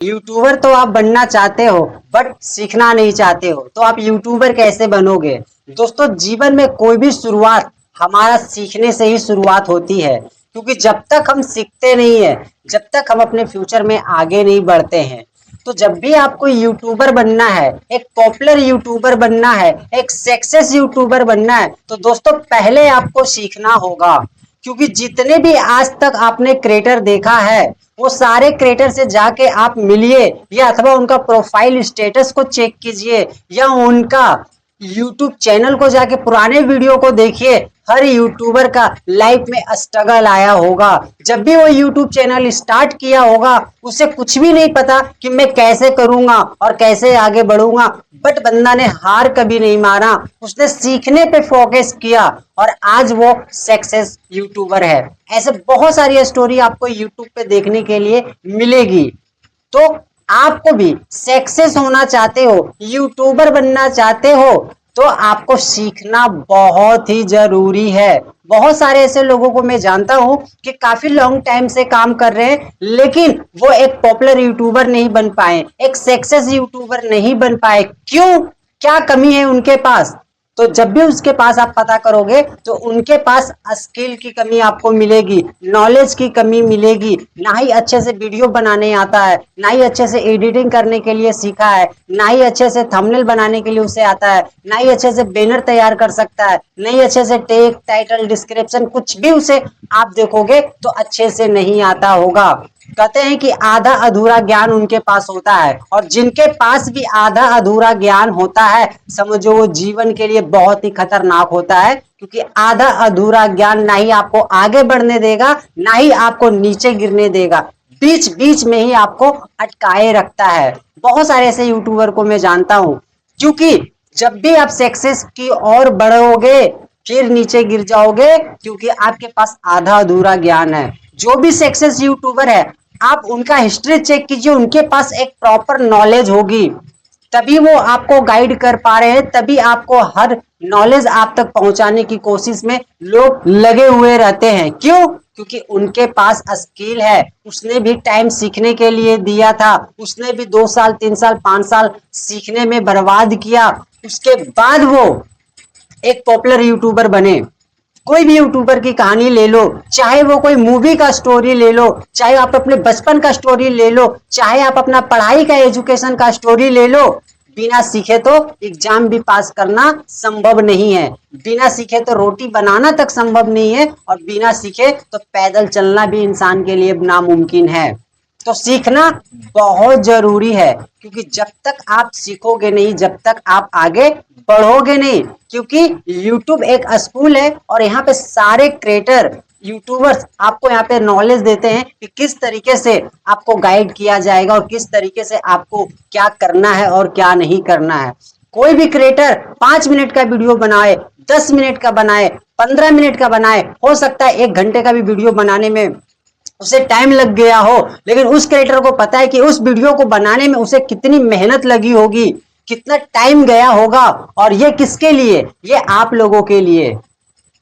YouTuber तो आप बनना चाहते हो बट सीखना नहीं चाहते हो, तो आप यूट्यूबर कैसे बनोगे? दोस्तों, जीवन में कोई भी शुरुआत हमारा सीखने से ही शुरुआत होती है, क्योंकि जब तक हम सीखते नहीं है, जब तक हम अपने फ्यूचर में आगे नहीं बढ़ते हैं। तो जब भी आपको यूट्यूबर बनना है, एक पॉपुलर यूट्यूबर बनना है, एक सक्सेस यूट्यूबर बनना है, तो दोस्तों पहले आपको सीखना होगा। क्योंकि जितने भी आज तक आपने क्रिएटर देखा है, वो सारे क्रिएटर से जाके आप मिलिए, या अथवा उनका प्रोफाइल स्टेटस को चेक कीजिए, या उनका यूट्यूब चैनल को जाके पुराने वीडियो को देखिए। हर यूट्यूबर का लाइफ में स्ट्रगल आया होगा। जब भी वो यूट्यूब चैनल स्टार्ट किया होगा, उसे कुछ भी नहीं पता कि मैं कैसे करूंगा और कैसे आगे बढ़ूंगा, बट बंदा ने हार कभी नहीं मारा, उसने सीखने पे फोकस किया और आज वो सक्सेस यूट्यूबर है। ऐसे बहुत सारी स्टोरी आपको यूट्यूब पे देखने के लिए मिलेगी। तो आपको भी सक्सेस होना चाहते हो, यूट्यूबर बनना चाहते हो, तो आपको सीखना बहुत ही जरूरी है। बहुत सारे ऐसे लोगों को मैं जानता हूं कि काफी लॉन्ग टाइम से काम कर रहे हैं, लेकिन वो एक पॉपुलर यूट्यूबर नहीं बन पाए, एक सक्सेस यूट्यूबर नहीं बन पाए। क्यों? क्या कमी है उनके पास? तो जब भी उसके पास आप पता करोगे, तो उनके पास स्किल की कमी आपको मिलेगी, नॉलेज की कमी मिलेगी। ना ही अच्छे से वीडियो बनाने आता है, ना ही अच्छे से एडिटिंग करने के लिए सीखा है, ना ही अच्छे से थंबनेल बनाने के लिए उसे आता है, ना ही अच्छे से बैनर तैयार कर सकता है, ना ही अच्छे से टेक टाइटल डिस्क्रिप्शन कुछ भी उसे आप देखोगे तो अच्छे से नहीं आता होगा। कहते हैं कि आधा अधूरा ज्ञान उनके पास होता है, और जिनके पास भी आधा अधूरा ज्ञान होता है, समझो वो जीवन के लिए बहुत ही खतरनाक होता है। क्योंकि आधा अधूरा ज्ञान ना ही आपको आगे बढ़ने देगा, ना ही आपको नीचे गिरने देगा, बीच बीच में ही आपको अटकाए रखता है। बहुत सारे ऐसे यूट्यूबर को मैं जानता हूं, क्योंकि जब भी आप सक्सेस की ओर बढ़ोगे फिर नीचे गिर जाओगे, क्योंकि आपके पास आधा अधूरा ज्ञान है। जो भी सक्सेस यूट्यूबर है, आप उनका हिस्ट्री चेक कीजिए, उनके पास एक प्रॉपर नॉलेज होगी, तभी वो आपको गाइड कर पा रहे हैं, तभी आपको हर नॉलेज आप तक पहुंचाने की कोशिश में लोग लगे हुए रहते हैं। क्यों? क्योंकि उनके पास स्किल है, उसने भी टाइम सीखने के लिए दिया था, उसने भी 2 साल 3 साल 5 साल सीखने में बर्बाद किया, उसके बाद वो एक पॉपुलर यूट्यूबर बने। कोई भी यूट्यूबर की कहानी ले लो, चाहे वो कोई मूवी का स्टोरी ले लो, चाहे आप अपने बचपन का स्टोरी ले लो, चाहे आप अपना पढ़ाई का एजुकेशन का स्टोरी ले लो, बिना सीखे तो एग्जाम भी पास करना संभव नहीं है, बिना सीखे तो रोटी बनाना तक संभव नहीं है, और बिना सीखे तो पैदल चलना भी इंसान के लिए नामुमकिन है। तो सीखना बहुत जरूरी है, क्योंकि जब तक आप सीखोगे नहीं, जब तक आप आगे बढ़ोगे नहीं। क्योंकि YouTube एक स्कूल है, और यहाँ पे सारे क्रिएटर यूट्यूबर्स आपको यहाँ पे नॉलेज देते हैं कि किस तरीके से आपको गाइड किया जाएगा, और किस तरीके से आपको क्या करना है और क्या नहीं करना है। कोई भी क्रिएटर 5 मिनट का वीडियो बनाए, 10 मिनट का बनाए, 15 मिनट का बनाए, हो सकता है 1 घंटे का भी वीडियो बनाने में उसे टाइम लग गया हो, लेकिन उस क्रिएटर को पता है कि उस वीडियो को बनाने में उसे कितनी मेहनत लगी होगी, कितना टाइम गया होगा। और ये किसके लिए? ये आप लोगों के लिए,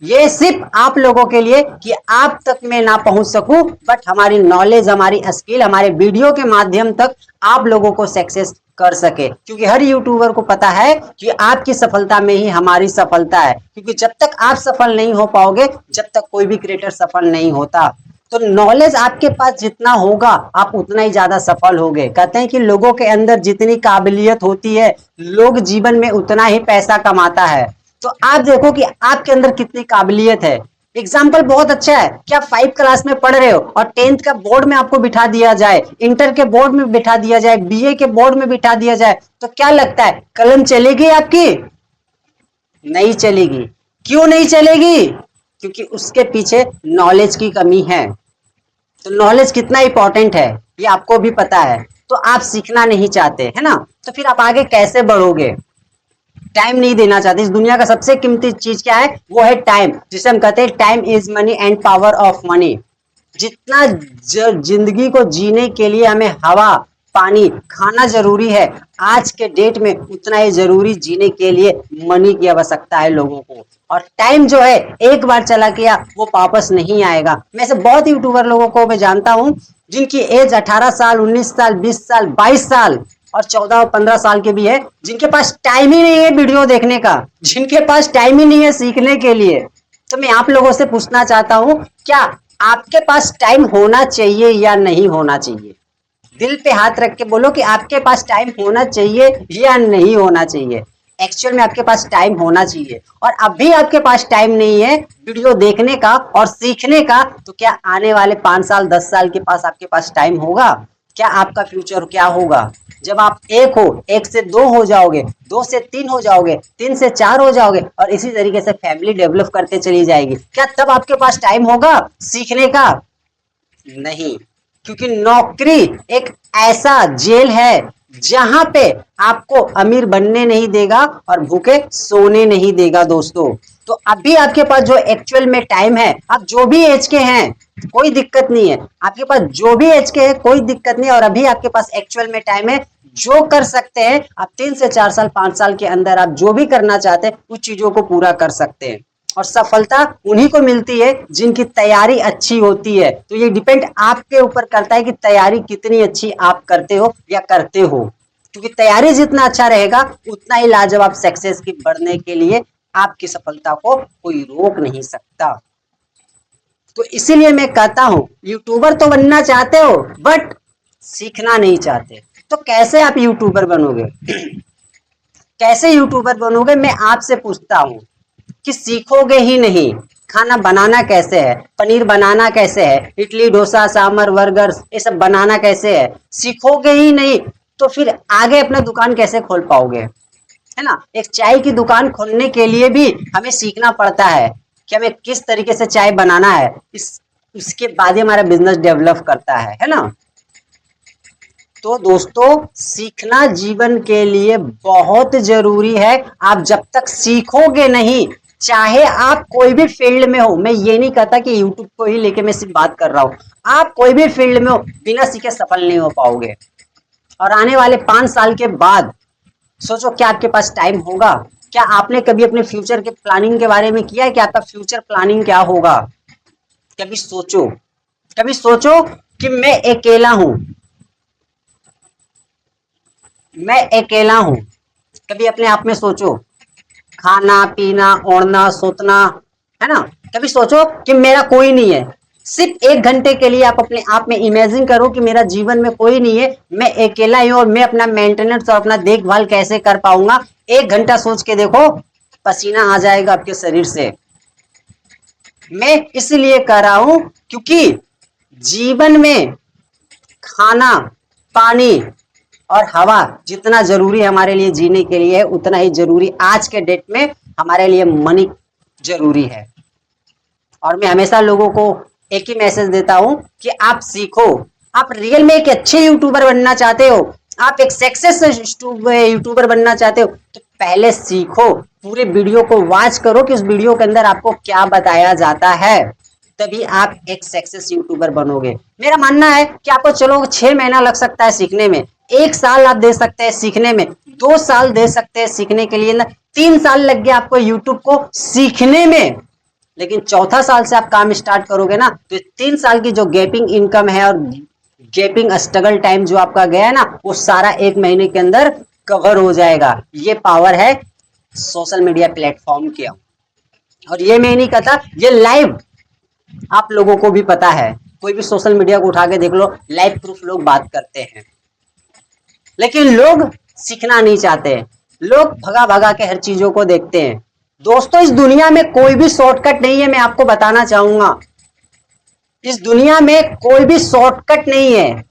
ये सिर्फ आप लोगों के लिए, कि आप तक मैं ना पहुंच सकूं, बट हमारी नॉलेज, हमारी स्किल, हमारे वीडियो के माध्यम तक आप लोगों को सक्सेस कर सके। क्योंकि हर यूट्यूबर को पता है कि आपकी सफलता में ही हमारी सफलता है, क्योंकि जब तक आप सफल नहीं हो पाओगे, जब तक कोई भी क्रिएटर सफल नहीं होता। तो नॉलेज आपके पास जितना होगा, आप उतना ही ज्यादा सफल होगे। कहते हैं कि लोगों के अंदर जितनी काबिलियत होती है, लोग जीवन में उतना ही पैसा कमाता है। तो आप देखो कि आपके अंदर कितनी काबिलियत है। एग्जाम्पल बहुत अच्छा है कि आप 5 क्लास में पढ़ रहे हो और 10th का बोर्ड में आपको बिठा दिया जाए, इंटर के बोर्ड में बिठा दिया जाए, BA के बोर्ड में बिठा दिया जाए, तो क्या लगता है कलम चलेगी आपकी? नहीं चलेगी। क्यों नहीं चलेगी? क्योंकि उसके पीछे नॉलेज की कमी है। तो नॉलेज कितना इंपॉर्टेंट है ये आपको भी पता है, तो आप सीखना नहीं चाहते है ना, तो फिर आप आगे कैसे बढ़ोगे? टाइम नहीं देना चाहते। इस दुनिया का सबसे कीमती चीज क्या है? वो है टाइम, जिसे हम कहते हैं time is money and power of money. जितना जिंदगी को जीने के लिए हमें हवा, पानी, खाना जरूरी है। आज के डेट में उतना ही जरूरी जीने के लिए मनी की आवश्यकता है लोगों को। और टाइम जो है एक बार चला गया वो वापस नहीं आएगा। मैं ऐसे बहुत यूट्यूबर लोगों को मैं जानता हूँ जिनकी एज 18 साल, 19 साल, 20 साल, 22 साल और 14 और 15 साल के भी है, जिनके पास टाइम ही नहीं है वीडियो देखने का, जिनके पास टाइम ही नहीं है सीखने के लिए। तो मैं आप लोगों से पूछना चाहता हूँ, क्या आपके पास टाइम होना चाहिए या नहीं होना चाहिए? दिल पे हाथ रख के बोलो कि आपके पास टाइम होना चाहिए या नहीं होना चाहिए। एक्चुअल में आपके पास टाइम होना चाहिए, और अभी आपके पास टाइम नहीं है वीडियो देखने का और सीखने का, तो क्या आने वाले 5 साल 10 साल के पास आपके पास टाइम होगा? क्या आपका फ्यूचर क्या होगा? जब आप एक हो, एक से दो हो जाओगे, दो से तीन हो जाओगे, तीन से चार हो जाओगे, और इसी तरीके से फैमिली डेवलप करते चली जाएगी, क्या तब आपके पास टाइम होगा सीखने का? नहीं, क्योंकि नौकरी एक ऐसा जेल है जहां पे आपको अमीर बनने नहीं देगा और भूखे सोने नहीं देगा दोस्तों। तो अभी आपके पास जो एक्चुअल में टाइम है, आप जो भी एज के हैं कोई दिक्कत नहीं है, आपके पास जो भी एज के हैं कोई दिक्कत नहीं है, और अभी आपके पास एक्चुअल में टाइम है, जो कर सकते हैं आप 3 से 4 साल 5 साल के अंदर आप जो भी करना चाहते हैं उस चीजों को पूरा कर सकते हैं। और सफलता उन्हीं को मिलती है जिनकी तैयारी अच्छी होती है। तो ये डिपेंड आपके ऊपर करता है कि तैयारी कितनी अच्छी आप करते हो या करते हो, क्योंकि तैयारी जितना अच्छा रहेगा उतना ही लाजवाब सक्सेस की बढ़ने के लिए आपकी सफलता को कोई रोक नहीं सकता। तो इसीलिए मैं कहता हूं, यूट्यूबर तो बनना चाहते हो बट सीखना नहीं चाहते, तो कैसे आप यूट्यूबर बनोगे? कैसे यूट्यूबर बनोगे, मैं आपसे पूछता हूं कि सीखोगे ही नहीं। खाना बनाना कैसे है, पनीर बनाना कैसे है, इडली डोसा सांभर बर्गर ये सब बनाना कैसे है, सीखोगे ही नहीं तो फिर आगे अपना दुकान कैसे खोल पाओगे? है ना। एक चाय की दुकान खोलने के लिए भी हमें सीखना पड़ता है कि हमें किस तरीके से चाय बनाना है, उसके बाद ही हमारा बिजनेस डेवलप करता है ना। तो दोस्तों, सीखना जीवन के लिए बहुत जरूरी है। आप जब तक सीखोगे नहीं, चाहे आप कोई भी फील्ड में हो, मैं ये नहीं कहता कि यूट्यूब को ही लेके मैं सिर्फ बात कर रहा हूं, आप कोई भी फील्ड में हो बिना सीखे सफल नहीं हो पाओगे। और आने वाले 5 साल के बाद सोचो, क्या आपके पास टाइम होगा? क्या आपने कभी अपने फ्यूचर के प्लानिंग के बारे में किया है कि आपका फ्यूचर प्लानिंग क्या होगा? कभी सोचो, कभी सोचो कि मैं अकेला हूं, मैं अकेला हूं। कभी अपने आप में सोचो, खाना पीना ओढ़ना सोतना, है ना। कभी सोचो कि मेरा कोई नहीं है। सिर्फ 1 घंटे के लिए आप अपने आप में इमेजिन करो कि मेरा जीवन में कोई नहीं है, मैं अकेला ही हूं, और मैं अपना मेंटेनेंस और अपना देखभाल कैसे कर पाऊंगा। 1 घंटा सोच के देखो, पसीना आ जाएगा आपके शरीर से। मैं इसलिए कर रहा हूं क्योंकि जीवन में खाना, पानी और हवा जितना जरूरी हमारे लिए जीने के लिए है, उतना ही जरूरी आज के डेट में हमारे लिए मनी जरूरी है। और मैं हमेशा लोगों को एक ही मैसेज देता हूं कि आप सीखो। आप रियल में एक अच्छे यूट्यूबर बनना चाहते हो, आप एक सक्सेस यूट्यूबर बनना चाहते हो, तो पहले सीखो, पूरे वीडियो को वॉच करो कि उस वीडियो के अंदर आपको क्या बताया जाता है, तभी आप एक सक्सेस यूट्यूबर बनोगे। मेरा मानना है कि आपको चलो 6 महीना लग सकता है सीखने में, 1 साल आप दे सकते हैं सीखने में, 2 साल दे सकते हैं सीखने के लिए, 3 साल लग गया आपको यूट्यूब को सीखने में, लेकिन चौथा साल से आप काम स्टार्ट करोगे ना, तो 3 साल की जो गैपिंग इनकम है और गैपिंग स्ट्रगल टाइम जो आपका गया है ना, वो सारा 1 महीने के अंदर कवर हो जाएगा। ये पावर है सोशल मीडिया प्लेटफॉर्म की। और ये मैं नहीं कहता, ये लाइव आप लोगों को भी पता है, कोई भी सोशल मीडिया को उठा के देख लो, लाइव प्रूफ लोग बात करते हैं। लेकिन लोग सीखना नहीं चाहते, लोग भगा भगा के हर चीजों को देखते हैं। दोस्तों, इस दुनिया में कोई भी शॉर्टकट नहीं है, मैं आपको बताना चाहूंगा। इस दुनिया में कोई भी शॉर्टकट नहीं है।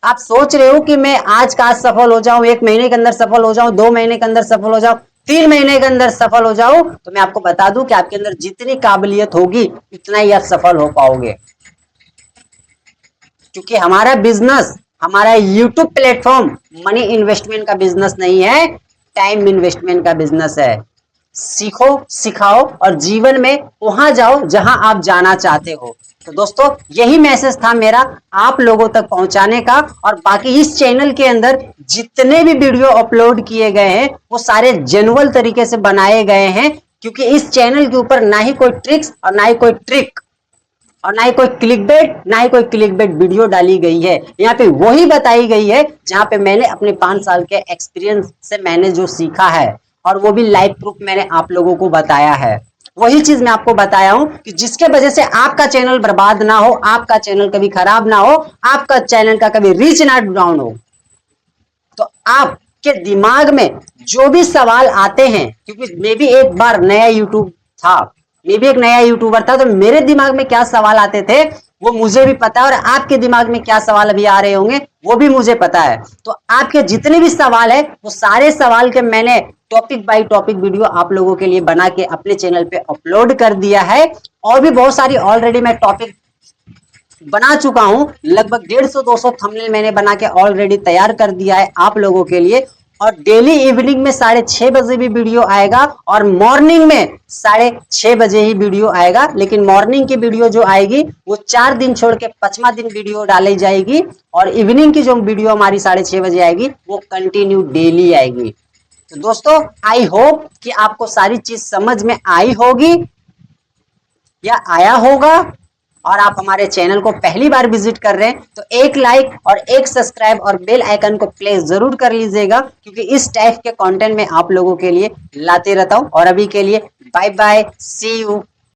आप सोच रहे हो कि मैं आज का आज सफल हो जाऊं, 1 महीने के अंदर सफल हो जाऊं, 2 महीने के अंदर सफल हो जाऊं, 3 महीने के अंदर सफल हो जाऊं, तो मैं आपको बता दूं कि आपके अंदर जितनी काबिलियत होगी उतना ही आप सफल हो पाओगे। क्योंकि हमारा बिजनेस, हमारा यूट्यूब प्लेटफॉर्म मनी इन्वेस्टमेंट का बिजनेस नहीं है, टाइम इन्वेस्टमेंट का बिजनेस है। सीखो, सिखाओ और जीवन में वहां जाओ जहां आप जाना चाहते हो। तो दोस्तों यही मैसेज था मेरा आप लोगों तक पहुंचाने का। और बाकी इस चैनल के अंदर जितने भी वीडियो अपलोड किए गए हैं वो सारे जेन्युइन तरीके से बनाए गए हैं, क्योंकि इस चैनल के ऊपर ना ही कोई ट्रिक्स और ना ही कोई ट्रिक और ना ही कोई क्लिकबेट वीडियो डाली गई है। यहाँ पे वही बताई गई है जहां पे मैंने अपने 5 साल के एक्सपीरियंस से मैंने जो सीखा है, और वो भी लाइव प्रूफ मैंने आप लोगों को बताया है। वही चीज मैं आपको बताया हूं कि जिसके वजह से आपका चैनल बर्बाद ना हो, आपका चैनल कभी खराब ना हो, आपका चैनल का कभी रीच ना डाउन हो। तो आपके दिमाग में जो भी सवाल आते हैं, क्योंकि मैं भी एक बार नया यूट्यूब था, मैं भी एक नया यूट्यूबर था, तो मेरे दिमाग में क्या सवाल आते थे वो मुझे भी पता है, और आपके दिमाग में क्या सवाल अभी आ रहे होंगे वो भी मुझे पता है। तो आपके जितने भी सवाल है वो सारे सवाल के मैंने टॉपिक बाय टॉपिक वीडियो आप लोगों के लिए बना के अपने चैनल पे अपलोड कर दिया है। और भी बहुत सारी ऑलरेडी मैं टॉपिक बना चुका हूं, लगभग 150-200 थंबनेल मैंने बना के ऑलरेडी तैयार कर दिया है आप लोगों के लिए। और डेली इवनिंग में 6:30 बजे भी वीडियो आएगा, और मॉर्निंग में 6:30 बजे ही वीडियो आएगा। लेकिन मॉर्निंग की वीडियो जो आएगी वो 4 दिन छोड़ के 5वां दिन वीडियो डाली जाएगी, और इवनिंग की जो वीडियो हमारी 6:30 बजे आएगी वो कंटिन्यू डेली आएगी। तो दोस्तों आई होप कि आपको सारी चीज समझ में आई होगी या आया होगा, और आप हमारे चैनल को पहली बार विजिट कर रहे हैं तो एक लाइक और एक सब्सक्राइब और बेल आइकन को प्लेस जरूर कर लीजिएगा, क्योंकि इस टाइप के कंटेंट में आप लोगों के लिए लाते रहता हूं। और अभी के लिए बाय बाय, सी यू।